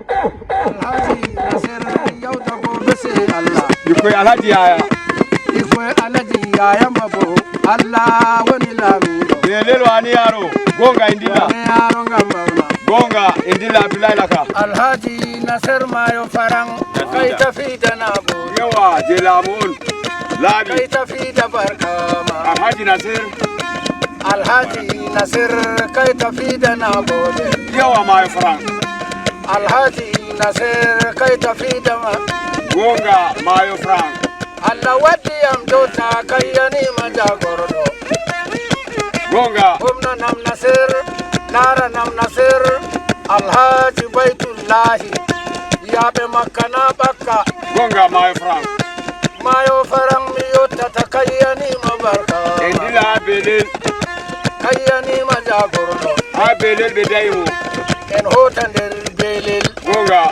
Alhaji Nasir yau da gobe sai Allah. Ikoi Alhaji Yaya. Ikoi Alhaji Yaya Babo. Allah wani lami. Belelo ani yaro. Gonga indila. Wani yaro gambauna. Gonga indila Abdullahi Laka. Alhaji Nasir mayo farang. Kai tafi da nabo. Yawa Jelamun. Labi. Kai tafi da barkama. Alhaji Nasir. Alhaji Nasir kai tafi da nabo. Yawa Mayo Farang. Alhaji Nasir kai tafi da Gonga Mayo Farang. Allah waddi am dota kai yani majagordo. Gonga. Umna nam Nasir, Nara nam Nasir, Alhaji Baitullahi, Yabe Makana Baka, Gonga Mayo Farang. Mayo Farang Miyota Takayani Mabarka, Indila Belel. Kayani Majagordo, Ha Belel Bedaimu. En Hotander Belil, Gonga.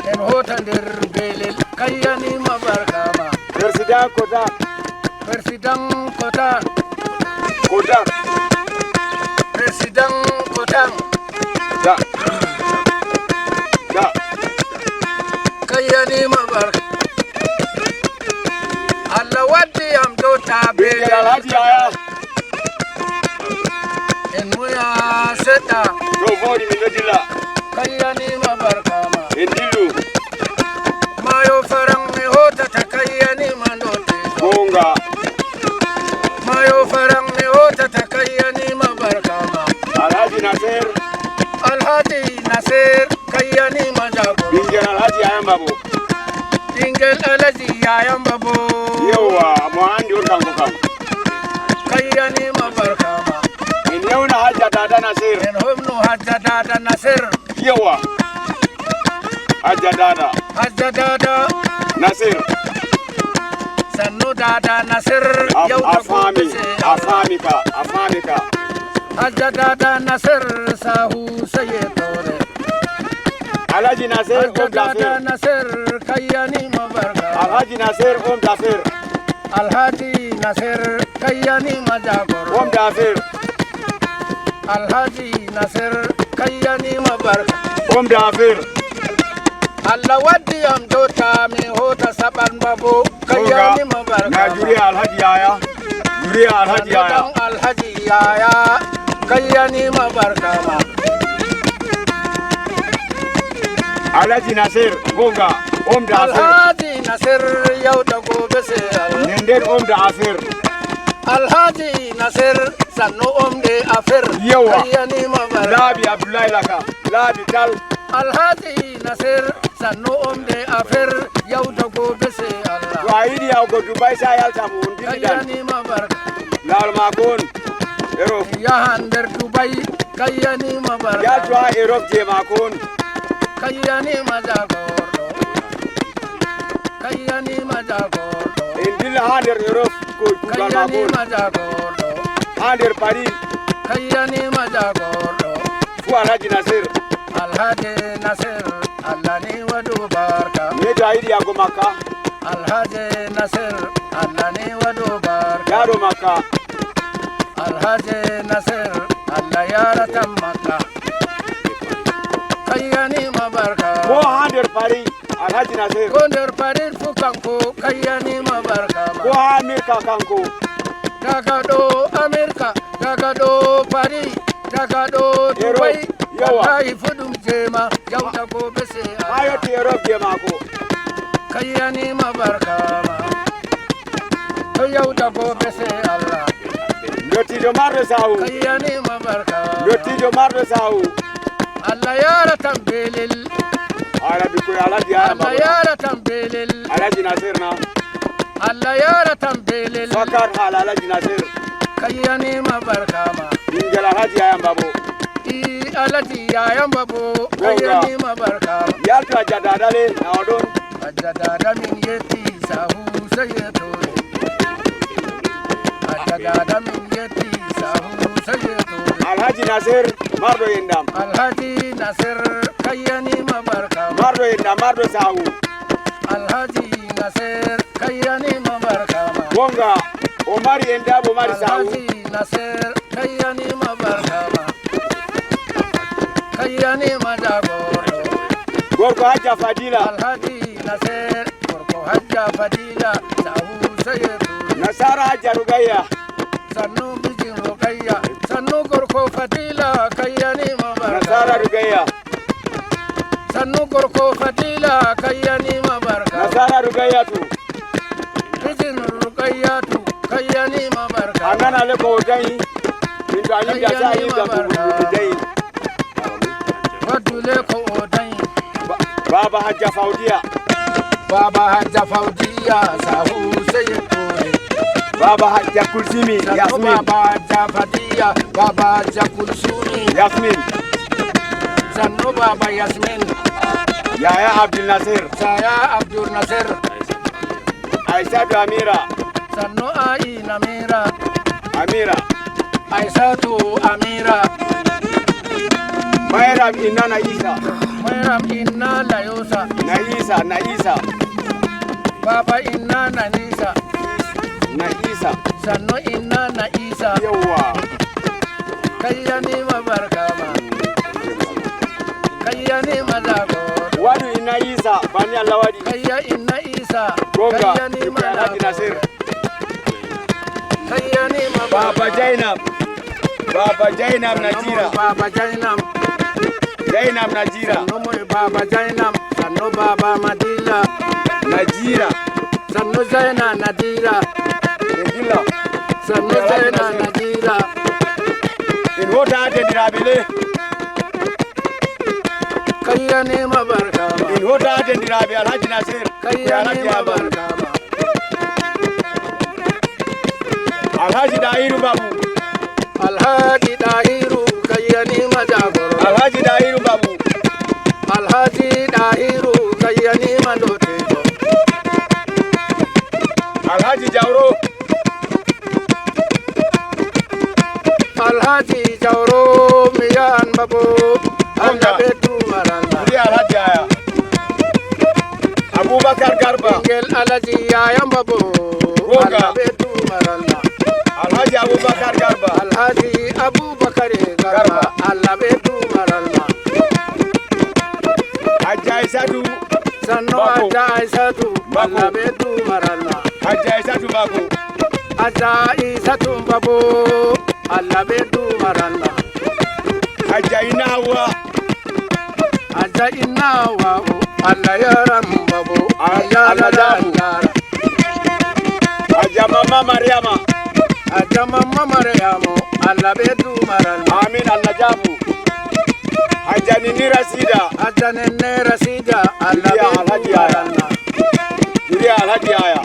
En Hotander Belil, Kayani Mabarka, President Kota. President Kota, Kota. President Kotang, Da. Da. Kayani Mabarka. Allah waddi am dota Belel Belil. Alhaji Yaya. En muya seta To vodi minodila. kayani mabarkama Indilu. mayo farang mi hota ta kayani mandote Gonga. mayo farang mi hota ta kayani mabarkama Alhaji Nasir. Alhaji Nasir kayani majago Bingel Alhaji Yaya Babu. Dingel Alhaji Yayan Babo Yawa Muhandi Urkango kam. kayani mabarkama In yauna Hajja Dada Nasir. en homnu hajja dada Nasir Yawa. Hajja Dada hajja dada Nasir. sannu dada Nasir yau da gobe sai Afamika. Afamika. hajja dada Nasir sahu saye tore Alhaji Nasir Om Dada Dafir. Nasir kayani mabarka Alhaji Nasir Om Dafir. Alhaji Nasir kayani majagor Om Dafir. Alhaji Nasir kayani mabarka Om Dafir. Allah waddi am dota mi hota saban babu kayani mabarka Na juriya Alhaji Yaya. Juriya Alhaji Yaya. Dan Alhaji Yaya kayani mabarka ma Alhaji Nasir Gonga. Om Dafir. Alhaji Nasir yau da gobe sai Allah Nenden Om Dafir. Alhaji Nasir sannu omde afir Yawa. kayani mabarka Labi Abdullahi Laka. Labi Tal. Alhaji Nasir sannu omde afir yau da gobe sai Allah Wahidi ya go Dubai sa yalta mu ndili dan. kayani mabarka Lal makon. Ero. ya handar Dubai kayani Ya mabarka twa Europe je makon. kayani majagordo kayani majagordo Indil hander Europe ko kugal kayani makon. majagordo Hander Paris. kayani majagordo Fu Alhaji Nasir. Alhaji Nasir Allah ni wadu barka Ne da idi ya go Makka. Alhaji Nasir Allah ni wadu barka Yaro Makka. Alhaji Nasir Allah ya ratan maka kayani mabarka Ko hander Paris. Alhaji Nasir. kondar farin fukanko kayani mabarka Ko Amerika kanko. daga do Amerika daga do Paris daga do Dubai yawa. wallahi fudum jema yau da gobe sai Ayo Allah ti Europe je mako. kayani mabarka to yau da gobe sai Allah Lottijo marɗo sahu. kayani mabarka Lottijo marɗo sahu. Allah ya ratan belil Ala bikoy Alhaji Yaya Allah Babu. ya ratan belil Alhaji Nasir na. Allah ya ratan belil Fakar hal Alhaji Nasir. kayani mabarka Bingel Alhaji Yaya Babu. I Alhaji Yayan Babo kayani mabarka Yalto a jadadale na odon. ajadada min yeti sahu sayeto ajadada min yeti sahu sayeto Alhaji Nasir marɗo yendam. Alhaji Nasir kayani mabarka Marɗo yendam marɗo sahu. Alhaji Nasir kayani mabarka Gonga Omar Yenda Omar Sawu Alhaji Nasir kayyani mabarkama kayyani majagoro Gorko Hajja Fadila Alhaji Nasir Gorko Hajja Fadila Sahu Sayedu Nasara Hajja Rugaya Sannu bijin Rugaya Sannu Gorko Fadila kayyani mabarkama Nasara Rugaya Sannu Gorko Fadila kayyani mabarkama Nasara Rugaya tu bijin Rugaya tu kayyani mabarkama Anana le ko dai Bintu Ali da sai da dai Wadule ko odai Baba Hajja Faudiya Baba Hajja Faudiya Sahu Sayedu Baba Hajja Kulsimi Yasmin Baba Hajja Fadiya Baba Hajja Kulsumi Yasmin Sannu Baba Yasmin Yaya Abdul Nasir Saya Abdul Nasir Aishatu Amira Sannu Ai Namira Amira Aisatu Amira Mayram Inana Isa Mayram Inna Layosa na Isa Baba Inna Nanisa na Isa Sannu Inna na Isa yawa kayyani mabarkama kayyani mazagoro wadu ina Isa bani Allawadi kayya Inna Isa Gonga kayyani Alhaji Nasir kayyani Baba Jainab Najira Baba Jainab Jainab Najira Sannu Baba Jainab Sannu Baba Madila Najira Sannu Zaina Nadira Edila Sannu Zaina Nadira in hota ate dirabile kayyani mabarkama in hota ate dirabe Alhaji Nasir kayyani mabarkama Alhaji Dairu Babu Alhaji Dahiru kayyani majagoro Alhaji Dairu Babu Alhaji Dahiru kayyani mandotejo Alhaji Jauro Alhaji Jauro miyan babu Allah betu maranda Ndi Alhaji Aya Abubakar Garba Ingel Alhaji yayan babu Allah betu maranda Alhaji Abubakar Garba Alhaji Abubakar Garba Allah betu maranda Hajja Aisatu Sannu Hajja Aisatu Allah betu maranda Hajja Aisatu Bako Hajja Aisatu babu Allah betu maranda Hajja Inawa Hajja Inawa Allah yaram babu Allah yaram Hajja Mama Mariama Hajja Mama Mariamu Allah betu maranda Amin Allah Jabu Hajja Nini Rasida Hajja Nene Rasida Allah Iya, betu Alhaji Aya. maranda Juriya Alhaji Aya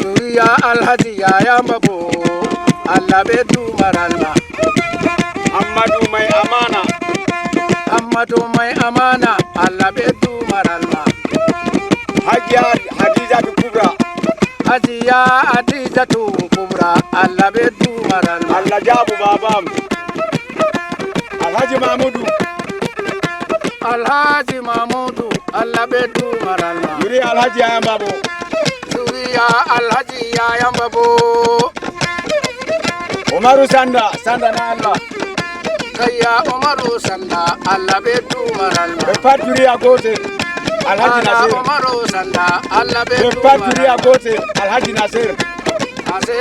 Suriya Alhaji yayan babu Allah betu maranda Ahmadu Mai Amana Ahmadu mai amana Allah betu maranda Hajja Hadizatu Kubra Hajiya Adijatu Kubra Allah betu maranda Allah Jabu Babam Alhaji Mahmudu Alhaji Mahmudu Allah betu maranda Juriya Alhaji Aya Babu Suriya Alhaji yayan babu Umaru Sanda na Allah Kayya Umaru Sanda Allah betu maranda Repat Juriya Gote Alhaji Ana Nasir Umaru Sanda Allah betu Repat Juriya maranda Gote Alhaji Nasir Ase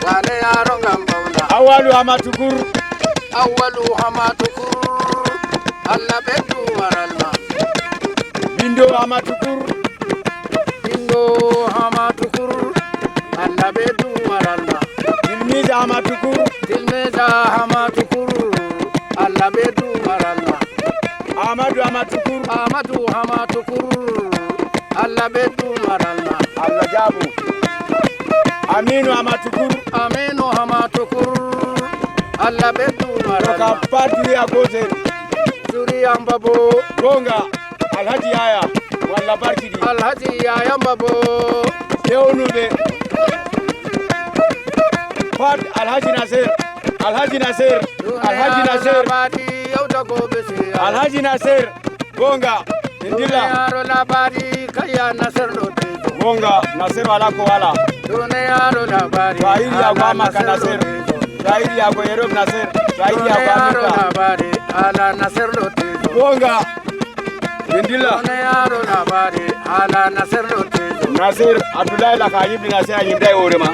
Wane yaron gambauna Awalu Amatukur Awwalu hamatukur Allah betu maranda Bindo Amatukur Indo hamatukur Allah betu maranda Ilmiza Amatukur Tilmeza hamatukur Allah betu maranda Ahmadu Amatukur Amadu hamatukur Allah betu maranda Allah Jabu Aminu Amatukur Aminu hamatukur Allah betu maranda Repat Juriya Gote Suriyan babu Gonga Alhaji Aya Walla Barkidi Alhaji yayan babu Yeunude Fat Alhaji Nasir Alhaji Nasir Alhaji Nasir labari yau da gobe sai Alhaji Nasir Gonga Indila yaro labari kayya nasar lote Gonga Nasir wala ko wala. Duniya ro labari. Zahiri ya kwa maka Nasir. Zahiri ya kwa Yerob Nasir. Zahiri ya kwa Duniya ro labari. Ala Nasir lo tejo. Gonga Indila. Duniya ro labari. Ala Nasir lo tejo. Nasir Abdullahi la kayib Nasir anyimda orema.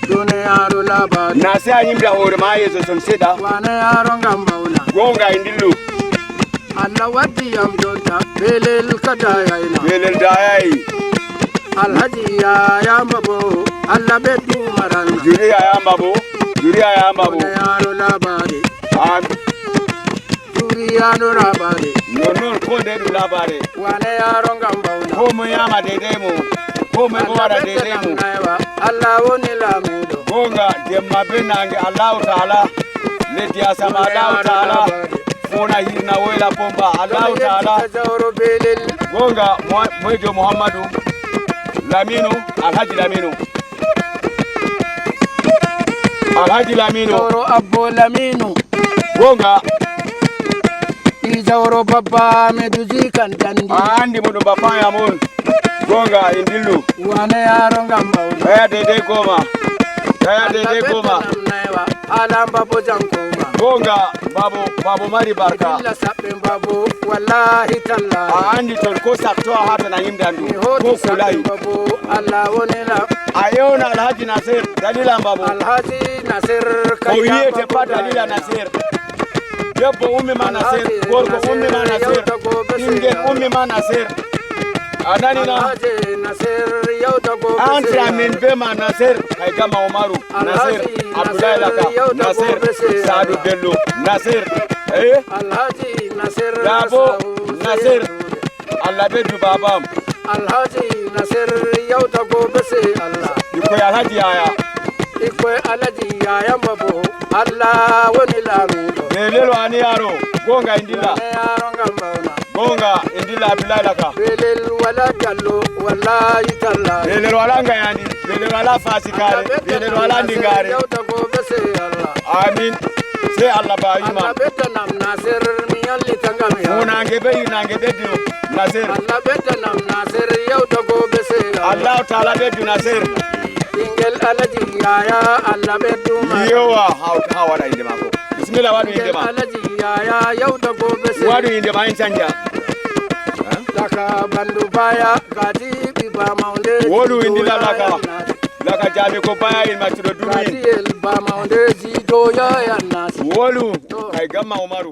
Duniya ro labari. Nasir anyimda orema yeso son seda. Wane yaro ngambaula. Gonga Indilu. Allah wadi yam jota. Belel kadayayna. Belel dayai. Alhaji ya mabo. Allah bedu maran. Juriya ya mabo. Juriya ya mabo. Duniya ro labari. Duniya ro labari. Non ko de du labari. Wane yaro ngambaula. Ko mu yama daidai mu. Ko mu wara daidai mu. Allah woni lamido. Gonga jemma benange Allah Taala. Leti asama Allah Taala. Fona hirna wela pomba Allah Taala. Gonga Mojo Muhammadu Laminu Alhaji Laminu. Alhaji Laminu. Jawro Abbo Laminu. Gonga Jawro Baba Meduji Kandandi. Andi mudu bapa ya mun. Gonga Indilu. Wane yaro ngambaula. Kaya dede koma. Kaya dede koma. Alam babu jankoma. Gonga babu mari barka. Illa sabbe babu wallahi tallahi. Andi ton ko sakto hata na yimdandu. Ko kulai babu Allah woni la. Ayona Alhaji Nasir dalila babu. Alhaji Nasir kaya. Oye te pa dalila Nasir. Yebo ummi ma Nasir. Gorgo ummi ma Nasir. Inge ummi ma Nasir. Anani na Alhaji Nasir yau da gobe. Antra min bema Nasir kai gama Umaru Nasir Abdullahi Laka Nasir Sadu Bello Nasir Alhaji Nasir Dabo Nasir Allah bedu babam Alhaji Nasir yau da gobe sai Allah iko Alhaji yaya iko Alhaji yaya babu Allah wani lamido Belelo ani yaro gonga indila yaro ngambauna gonga indila Abdullahi Laka belel wala jallo wallahi tallahi belel wala ngayani belel wala fasikare belel wala ndingare yau da gobe sai Allah amin sai Allah ba yima Allah beta nam Nasir mi yalli tangam ya muna ngebe nange bedu Nasir Allah beta nam Nasir yau da gobe sai Allah Taala bedu Nasir ingel Alhaji yaya Allah bedu ma yowa hawada inde mako bismillah wadu inde ma Alhaji yaya yau da gobe sai wadu inde ma in canja Laka bandu baya gadi biba maunde wodu indila laka jabe ko baya in maturo dumi gadi el ba maunde zido ya nasi wolu kai gamma Umaru